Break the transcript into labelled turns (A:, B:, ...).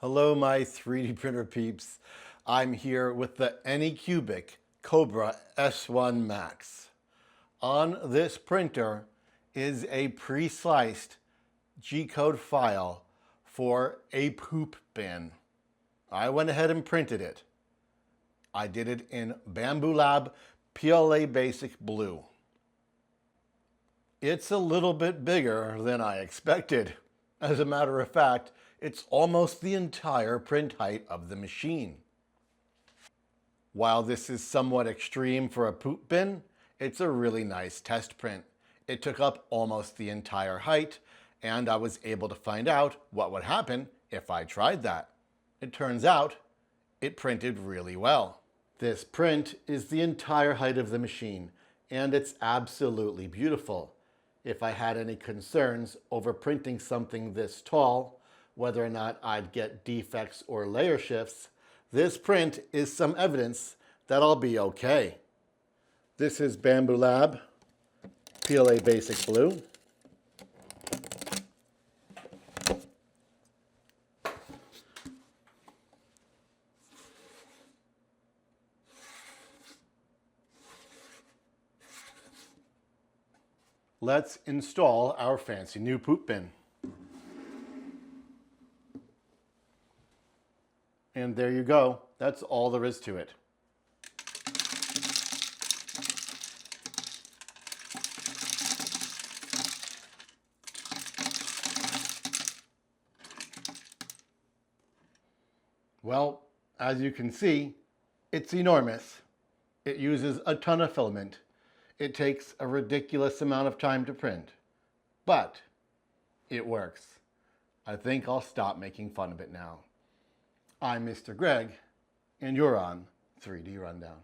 A: Hello, my 3D printer peeps. I'm here with the Anycubic KOBRA S1 MAX. On this printer is a pre-sliced G-code file for a poop bin. I went ahead and printed it. I did it in Bamboo Lab PLA Basic Blue. It's a little bit bigger than I expected. As a matter of fact, it's almost the entire print height of the machine. While this is somewhat extreme for a poop bin, it's a really nice test print. It took up almost the entire height, and I was able to find out what would happen if I tried that. It turns out it printed really well. This print is the entire height of the machine, and it's absolutely beautiful. If I had any concerns over printing something this tall, whether or not I'd get defects or layer shifts, this print is some evidence that I'll be okay. This is Bamboo Lab PLA Basic Blue. Let's install our fancy new poop bin. And there you go. That's all there is to it. Well, as you can see, it's enormous. It uses a ton of filament. It takes a ridiculous amount of time to print, but it works. I think I'll stop making fun of it now. I'm Mr. Greg, and you're on 3D Rundown.